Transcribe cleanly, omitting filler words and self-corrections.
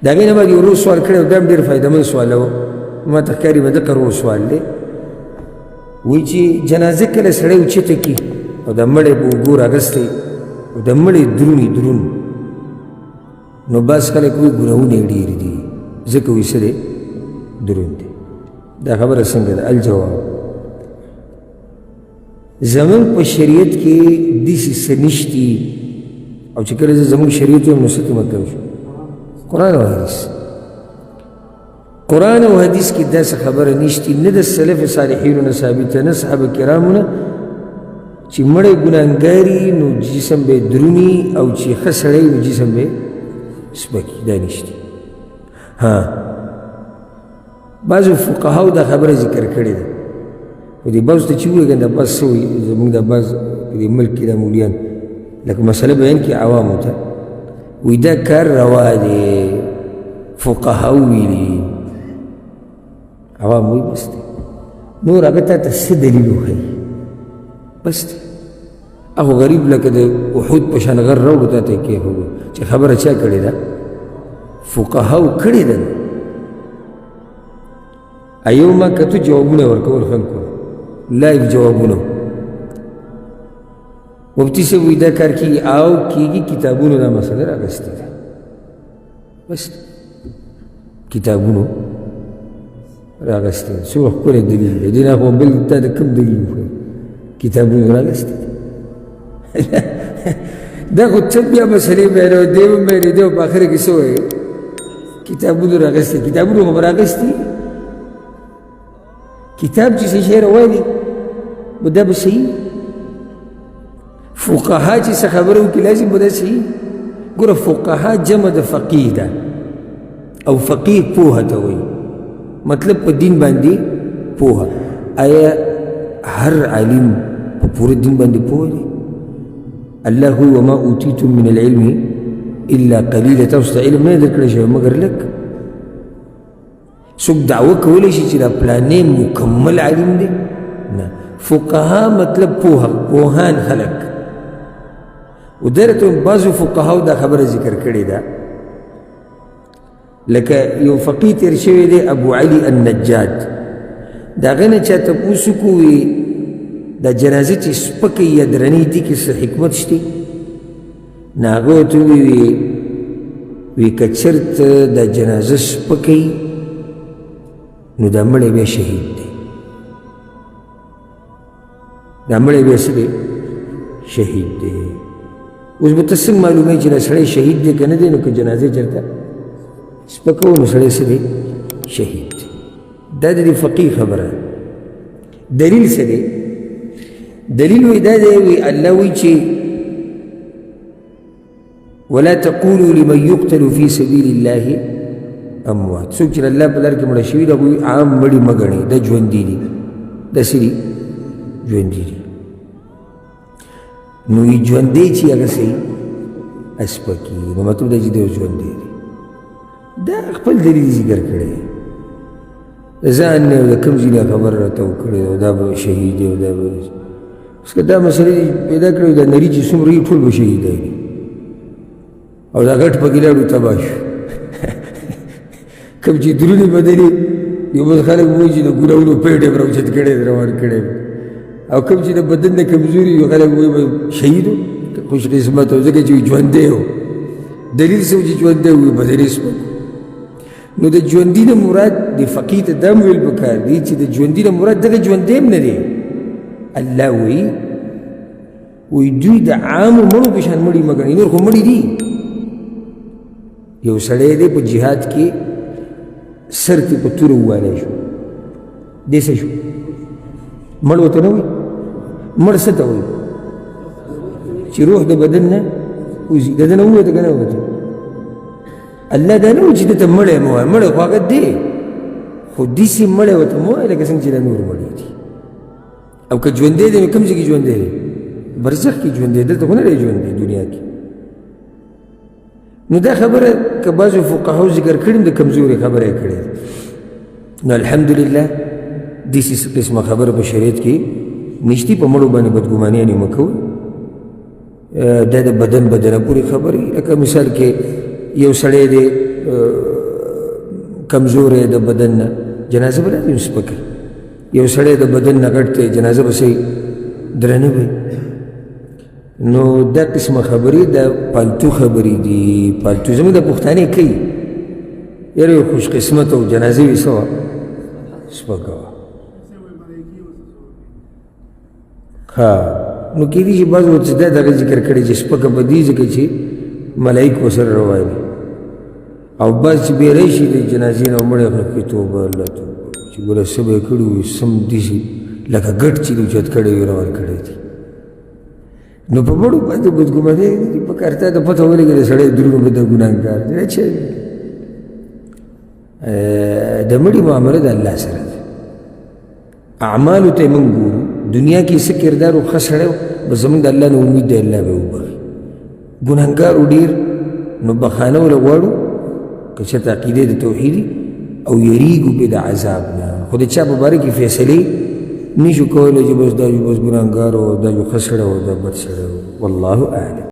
د هغې نه بعد یو روز سوال کړی و دا هم ډېر فایدهمند سوال و ما ته ښکاري به دقه روز سوال دی وایي چې جنازه کله سړی اوچته کي او د مړی په اوږو راغستی او د مړی درون نو بعض خلک وایي ګناهونه یې ډېر دي ځکه وایي څه دی درون دی دا خبره څنګه ده الجواب زمونږ په شریعت کې داسې څه نشتي او چې کله زه زمونږ شریعت وایم نو څه ته مطلب شو قرآن او حدیث قرآن او حدیث کې داسې خبره نشتي نه د سلف صالحینو نه ثابته نه صحابه کرامو نه چې مړی ګناهګاري نو جسم به دروني او چې ښه سړی نو جسم به سپکي دا نشتي ها بعضو فقهاو دا خبره ذکر کړې ده خو دې بعضو ته چې ووایي که دا بعض څه وایي زموږ دا بعض په دې ملک کې دا مولیان لکه مسله بیان کړي عوامو ته وایي دا کار روا دی فقهاو ویلي عوام وایي بس دی نور هغه تا ته څه دلیل وښیي بس دی هغه غریب لکه د احود په شان غر راوړو تا ته یې کېښودو چې خبره چا کړې ده فقهاو کړې ده ایو ما کتو جوابونه ورکول خلکو لایو جوابونه مفتی صاحب وایي دا کار کېږي او کېږي کتابونو دا مسله راغستې ده بس کتابونو راغستې ده څومره ښکلی دلیل دی دې نه خو بل تا د کوم دلیل وښیي کتابونو راغستې ده دا خو څه بیا مسلې بیانوي دی هم بیانوي دی په آخره کې څه وایي کتابونو راغستې کتابونو خو به راغستې کتاب چې څه شی راوالي نو دا به صحیح فقها چې څه خبره وکړي لازم به دا صحیح ګوره فقها جمع د فقیه ده او فقیه پوهه ته وایي مطلب په دین باندې پوهه آیا هر عالم په پوره دین باندې پوه دی الله هو وما اوتیتم من العلم الا قلیلا تاسو ته علم نه درکړی شوی مګر لږ څوک دعوه کولی شي چې دا پلانې مکمل عالم دی نه فقها مطلب پوهان خلک و درته بعضو فقهاو دا خبره ذکر کړې ده لکه یو فقیه تېر شوی دی ابو علي النجاد د هغه نه چا تپوس وکړو دا جنازه چې سپکه یا درنې دي کې څه حکمت شته نه هغه ورته وی که چېرته دا جنازه سپکه نو دا مړی بیا شهید دی دا مړی بیا څه دی شهید دی اوس به ته څنګه معلوموي چې دا سړی شهید دی که نه دی نو که جنازې چېرته سپکه و نو سړی څه دی شهید دی دا د دې فقیه خبره دلیل څه دی دلیل وی دا دی وی الله وی چې ولا تقولوا لمن يقتل في سبيل الله اموات څوک چې الله په لار کې مړه شوي د هغوی عام مړي مه ګڼئ دا ژوندي دي دا څه دي ژوندي دي نو یې ژوندی چې هغه صحیح اسپکي نو مطلب دا چې دی ژوندی دی دا خپل دلیل ذکر کړی ځان نه د کوم ځای نه خبره راته وکړې او دا به شهید دی او دا به اوس که دا مسلې پیدا کړی دا نري چې څومره وي ټول به شهیدان دي او دا غټ پکې لاړو تباه شو کوم چې درونې بدلې یو بل خلک وایي چې د ګناهونو پیټ یې راوچت کړی روان کړی او کوم چې د بدن نه کمزوري وي خلک وایي شهید و خوش قسمت و ځکه چې ژوندی و دلیل څه و چې ژوندی وي بدنې سپک نو د ژوندي نه مراد د فقیه ته دا هم ویل پکار دي چې د ژوندي نه مراد دغه ژوندی هم نه دی الله وایي دوی د عامو مړو په شان مړي مه ګڼئ نور خو مړي دي یو سړی دی په جهاد کې سر ته په توره ووالی شو دی څه شو مړ ورته نه وایي مړ څه ته وایي چې روح د بدن نه وځي د ده نه ووته که نه ووته الله دا نه وایي چې ده ته مړی مه وایه مړی خو هغه دی خو داسې مړی ورته مه وایه لکه څنګه چې دا نور مړی دي او که ژوندی دی نو کوم ځای کې ژوندی دی برزخ کې ژوندی دلته خو نه دی ژوندی دنیا کې نو دا خبره که بعضو فقهاو ذکر کړي د کمزوري خبره یې کړې نو الحمدلله داسې قسمه خبره په شریعت کې نشتي په مړو باندې بدګمانیانې مه کوئ دا د بدن پورې خبرې لکه مثال کې یو سړی دی کمزور دی د بدن نه جنازه به لازم سپکه یو سړی د بدن نه غټ دی جنازه به صحیح درنه وي نو دا قسمه خبرې د پالتو خبرې دي پالتو زموږ د پښتانې کوي یاره یو خوش قسمت او جنازه وي څه وه سپکه وه ها نو کېدای شي بعض ورته دا دغه ذکر کړی چې سپکه به دي ځکه چې ملایک ورسره رواني او بعض چې بې راشي د جنازې نه مړی خلک کوي توبه الله توبه چې ګوره څه به یې کړي وي سم داسې لکه ګډ چې دي اوچت کړی وي روان کړی دي نو په مړو باندې بدګماني په کار ته د پته ولګېده د سړی درونو به د ګناهګار دی چې د مړي معامله د الله سره ده اعمالو ته موږ ګورو دنیا کې څه کردار و ښه سړی بس زموږ د الله نه امید دی الله به وبخي ګناهګارو ډېر نو بخانه وله غواړو که چېرته عقیدې د توحیدي او یریږو پې د عذاب نه خو د چا په باره کې فیصلې نشو کولی چې بس دا جو بس ګناهګار و دا جو ښه سړی و دا بد سړی و والله اعلم